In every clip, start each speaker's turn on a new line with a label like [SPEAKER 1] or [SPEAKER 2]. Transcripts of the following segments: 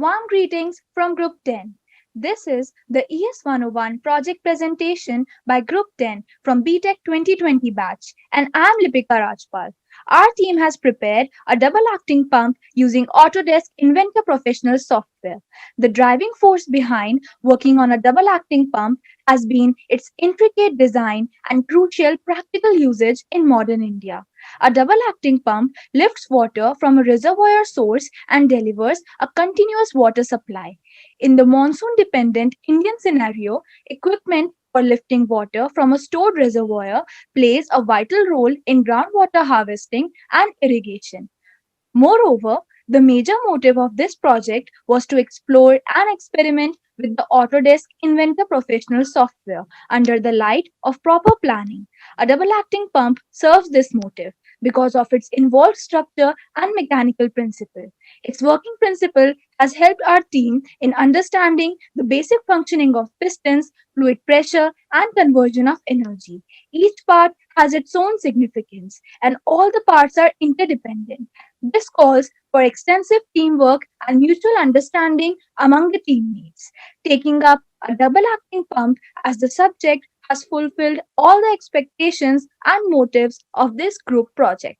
[SPEAKER 1] Warm greetings from Group 10. This is the ES101 project presentation by Group 10 from BTech 2020 batch, and I'm Lipika Rajpal. Our team has prepared a double acting pump using Autodesk Inventor Professional software. The driving force behind working on a double acting pump has been its intricate design and crucial practical usage in modern India. A double acting pump lifts water from a reservoir source and delivers a continuous water supply. In the monsoon dependent Indian scenario, equipment for lifting water from a stored reservoir plays a vital role in groundwater harvesting and irrigation. Moreover, the major motive of this project was to explore and experiment with the Autodesk Inventor Professional software under the light of proper planning. A double acting pump serves this motive because of its involved structure and mechanical principle. Its working principle has helped our team in understanding the basic functioning of pistons, fluid pressure, and conversion of energy. Each part has its own significance, and all the parts are interdependent. This calls for extensive teamwork and mutual understanding among the teammates. Taking up a double acting pump as the subject has fulfilled all the expectations and motives of this group project.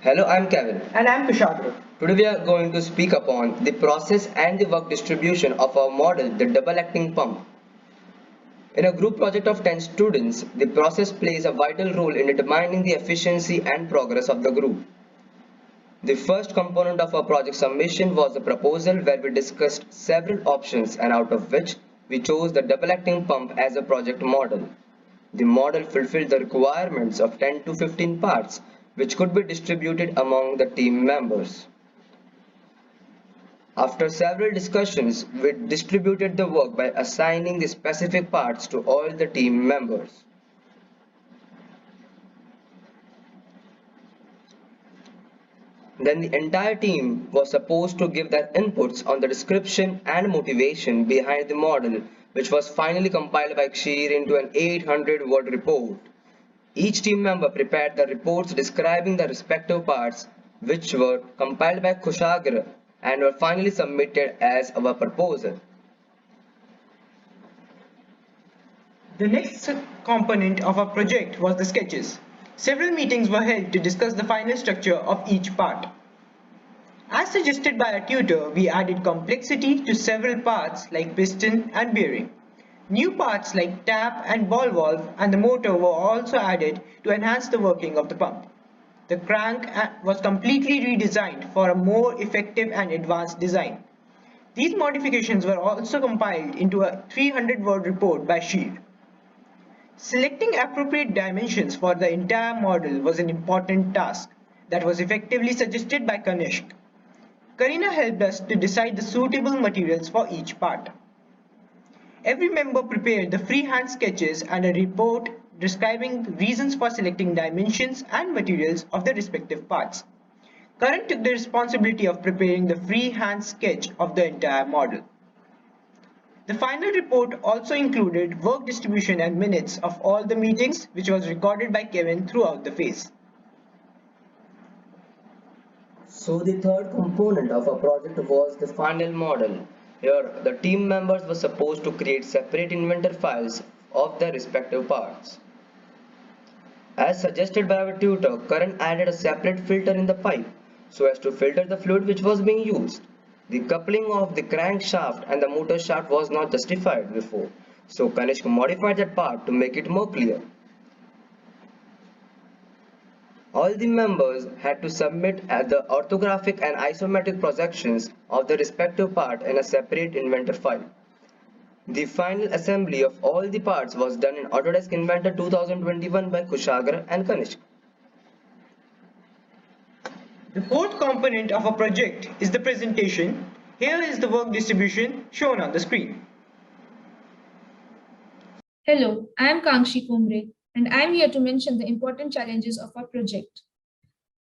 [SPEAKER 2] Hello, I'm Kevin.
[SPEAKER 3] And I'm Kushagra.
[SPEAKER 2] Today we are going to speak upon the process and the work distribution of our model, the double acting pump. In a group project of 10 students, the process plays a vital role in determining the efficiency and progress of the group. The first component of our project submission was the proposal where we discussed several options and out of which we chose the double acting pump as a project model. The model fulfilled the requirements of 10 to 15 parts which could be distributed among the team members. After several discussions, we distributed the work by assigning the specific parts to all the team members. Then the entire team was supposed to give their inputs on the description and motivation behind the model, which was finally compiled by Kshir into an 800-word report. Each team member prepared the reports describing the respective parts, which were compiled by Kushagra and were finally submitted as our proposal.
[SPEAKER 3] The next component of our project was the sketches. Several meetings were held to discuss the final structure of each part. As suggested by our tutor, we added complexity to several parts like piston and bearing. New parts like tap and ball valve and the motor were also added to enhance the working of the pump. The crank was completely redesigned for a more effective and advanced design. These modifications were also compiled into a 300-word report by Sheer. Selecting appropriate dimensions for the entire model was an important task that was effectively suggested by Kanishk. Karina helped us to decide the suitable materials for each part. Every member prepared the freehand sketches and a report describing reasons for selecting dimensions and materials of the respective parts. Karan took the responsibility of preparing the freehand sketch of the entire model. The final report also included work distribution and minutes of all the meetings, which was recorded by Kevin throughout the phase.
[SPEAKER 2] So the third component of our project was the final model. Here, the team members were supposed to create separate inventor files of their respective parts. As suggested by our tutor, Karan added a separate filter in the pipe so as to filter the fluid which was being used. The coupling of the crankshaft and the motor shaft was not justified before, so Kanishk modified that part to make it more clear. All the members had to submit the orthographic and isometric projections of the respective part in a separate inventor file. The final assembly of all the parts was done in Autodesk Inventor 2021 by Kushagra and Kanishk.
[SPEAKER 3] The fourth component of our project is the presentation. Here is the work distribution shown on the screen.
[SPEAKER 4] Hello, I am Kangshi Kumre, and I am here to mention the important challenges of our project.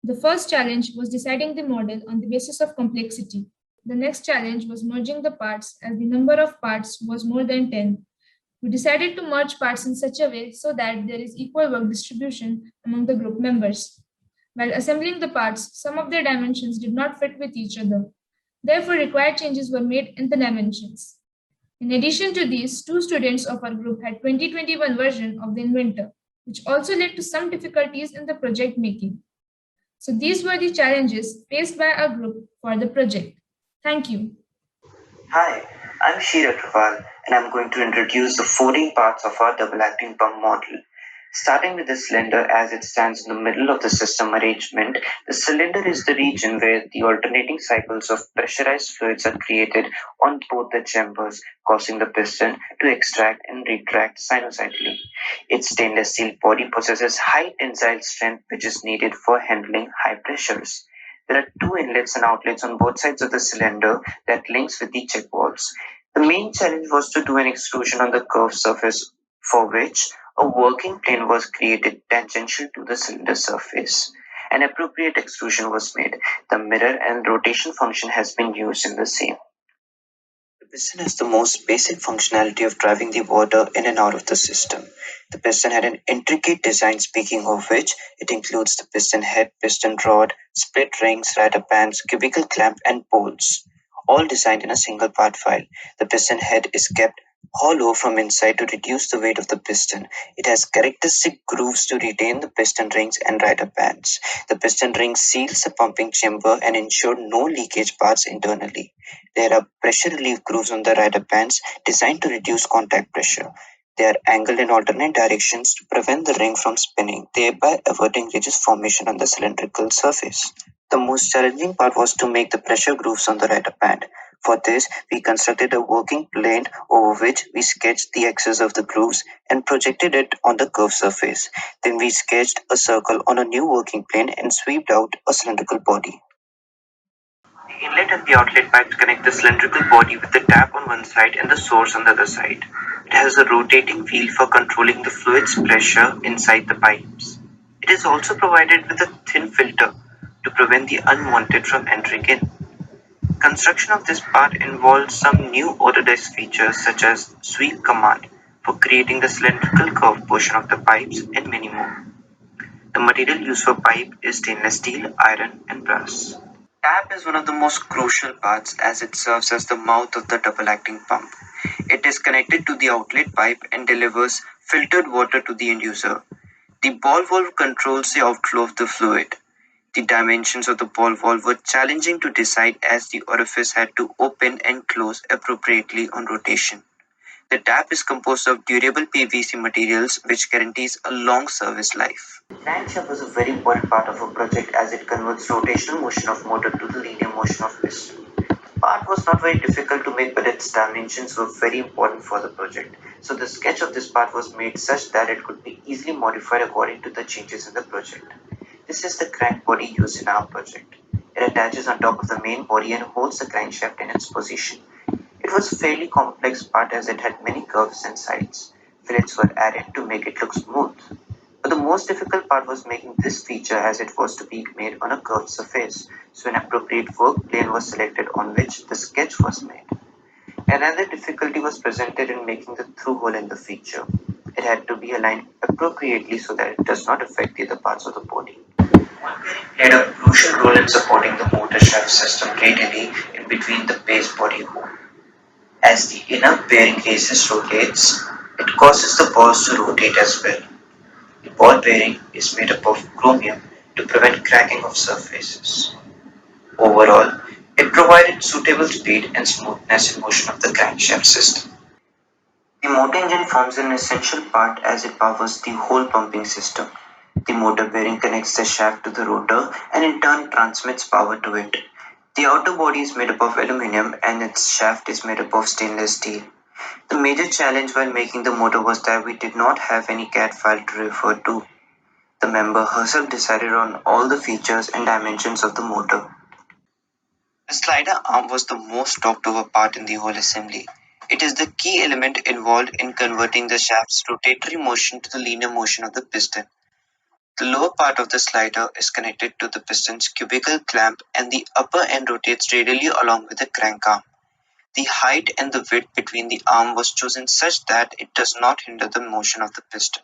[SPEAKER 4] The first challenge was deciding the model on the basis of complexity. The next challenge was merging the parts as the number of parts was more than 10. We decided to merge parts in such a way so that there is equal work distribution among the group members. While assembling the parts, some of their dimensions did not fit with each other. Therefore, required changes were made in the dimensions. In addition to these, two students of our group had 2021 version of the inventor, which also led to some difficulties in the project making. So these were the challenges faced by our group for the project. Thank you.
[SPEAKER 5] Hi, I'm Sheer Agrawal and I'm going to introduce the 14 parts of our double acting pump model. Starting with the cylinder as it stands in the middle of the system arrangement, the cylinder is the region where the alternating cycles of pressurized fluids are created on both the chambers, causing the piston to extract and retract sinusoidally. Its stainless steel body possesses high tensile strength which is needed for handling high pressures. There are two inlets and outlets on both sides of the cylinder that links with the check valves. The main challenge was to do an extrusion on the curved surface for which a working plane was created tangential to the cylinder surface. An appropriate extrusion was made. The mirror and rotation function has been used in the same. The piston has the most basic functionality of driving the water in and out of the system. The piston had an intricate design, speaking of which, it includes the piston head, piston rod, split rings, rider bands, cubical clamp, and bolts, all designed in a single part file. The piston head is kept hollow from inside to reduce the weight of the piston. It has characteristic grooves to retain the piston rings and rider bands. The piston ring seals the pumping chamber and ensure no leakage paths internally. There are pressure relief grooves on the rider bands designed to reduce contact pressure. They are angled in alternate directions to prevent the ring from spinning, thereby averting ridges formation on the cylindrical surface. The most challenging part was to make the pressure grooves on the rider band. For this, we constructed a working plane over which we sketched the axis of the grooves and projected it on the curved surface. Then we sketched a circle on a new working plane and swept out a cylindrical body. The inlet and the outlet pipes connect the cylindrical body with the tap on one side and the source on the other side. It has a rotating wheel for controlling the fluid's pressure inside the pipes. It is also provided with a thin filter to prevent the unwanted from entering in. Construction of this part involves some new Autodesk features such as sweep command for creating the cylindrical curved portion of the pipes and many more. The material used for pipe is stainless steel, iron, and brass. Tap is one of the most crucial parts as it serves as the mouth of the double acting pump. It is connected to the outlet pipe and delivers filtered water to the end user. The ball valve controls the outflow of the fluid. The dimensions of the ball valve were challenging to decide as the orifice had to open and close appropriately on rotation. The tap is composed of durable PVC materials which guarantees a long service life. The crankshaft was a very important part of our project as it converts rotational motion of motor to the linear motion of piston. The part was not very difficult to make but its dimensions were very important for the project. So the sketch of this part was made such that it could be easily modified according to the changes in the project. This is the crank body used in our project. It attaches on top of the main body and holds the crankshaft in its position. It was a fairly complex part as it had many curves and sides. Fillets were added to make it look smooth. But the most difficult part was making this feature as it was to be made on a curved surface, so an appropriate work plane was selected on which the sketch was made. Another difficulty was presented in making the through hole in the feature. It had to be aligned appropriately so that it does not affect the other parts of the body. One bearing played a crucial role in supporting the motor shaft system radially in between the base body hole. As the inner bearing raises rotates, it causes the balls to rotate as well. The ball bearing is made up of chromium to prevent cracking of surfaces. Overall, it provided suitable speed and smoothness in motion of the crankshaft system. The motor engine forms an essential part as it powers the whole pumping system. The motor bearing connects the shaft to the rotor and in turn transmits power to it. The outer body is made up of aluminum and its shaft is made up of stainless steel. The major challenge while making the motor was that we did not have any CAD file to refer to. The member herself decided on all the features and dimensions of the motor. The slider arm was the most talked over part in the whole assembly. It is the key element involved in converting the shaft's rotatory motion to the linear motion of the piston. The lower part of the slider is connected to the piston's cubical clamp and the upper end rotates radially along with the crank arm. The height and the width between the arm was chosen such that it does not hinder the motion of the piston.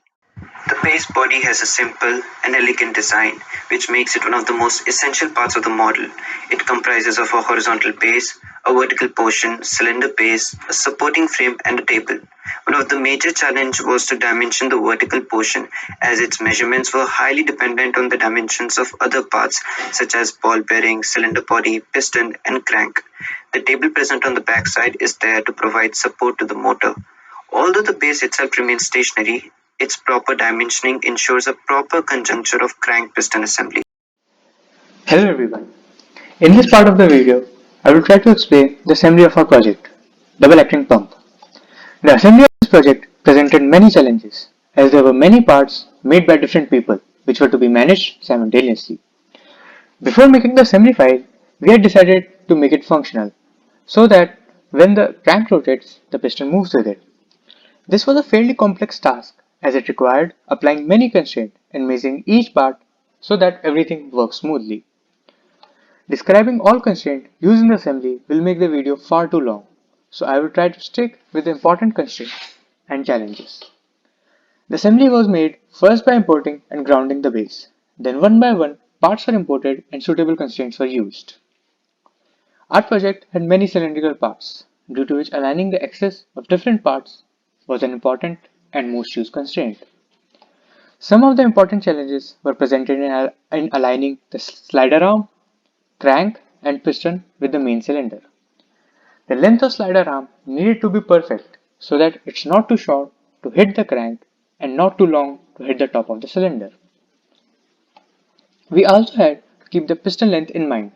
[SPEAKER 5] The base body has a simple and elegant design, which makes it one of the most essential parts of the model. It comprises of a horizontal base, a vertical portion, cylinder base, a supporting frame, and a table. One of the major challenges was to dimension the vertical portion, as its measurements were highly dependent on the dimensions of other parts such as ball bearing, cylinder body, piston, and crank. The table present on the backside is there to provide support to the motor. Although the base itself remains stationary, its proper dimensioning ensures a proper conjuncture of crank piston assembly.
[SPEAKER 6] Hello everyone. In this part of the video, I will try to explain the assembly of our project, double acting pump. The assembly of this project presented many challenges as there were many parts made by different people which were to be managed simultaneously. Before making the assembly file, we had decided to make it functional so that when the crank rotates, the piston moves with it. This was a fairly complex task as it required applying many constraints and measuring each part so that everything works smoothly. Describing all constraints used in the assembly will make the video far too long, so I will try to stick with the important constraints and challenges. The assembly was made first by importing and grounding the base. Then one by one, parts were imported and suitable constraints were used. Our project had many cylindrical parts, due to which aligning the axes of different parts was an important and most used constraint. Some of the important challenges were presented in aligning the slider arm, crank, and piston with the main cylinder. The length of slider arm needed to be perfect so that it's not too short to hit the crank and not too long to hit the top of the cylinder. We also had to keep the piston length in mind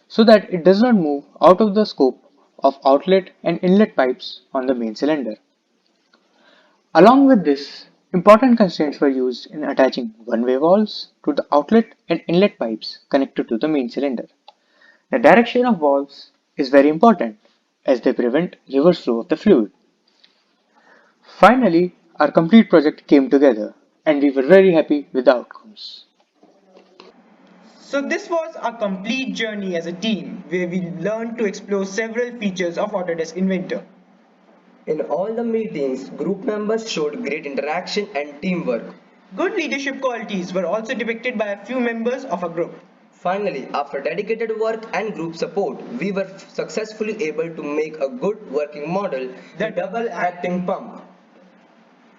[SPEAKER 6] so that it does not move out of the scope of outlet and inlet pipes on the main cylinder. Along with this, important constraints were used in attaching one-way valves to the outlet and inlet pipes connected to the main cylinder. The direction of valves is very important as they prevent reverse flow of the fluid. Finally, our complete project came together and we were very happy with the outcomes.
[SPEAKER 3] So this was a complete journey as a team where we learned to explore several features of Autodesk Inventor.
[SPEAKER 2] In all the meetings, group members showed great interaction and teamwork.
[SPEAKER 3] Good leadership qualities were also depicted by a few members of a group.
[SPEAKER 2] Finally, after dedicated work and group support, we were successfully able to make a good working model, the double acting pump.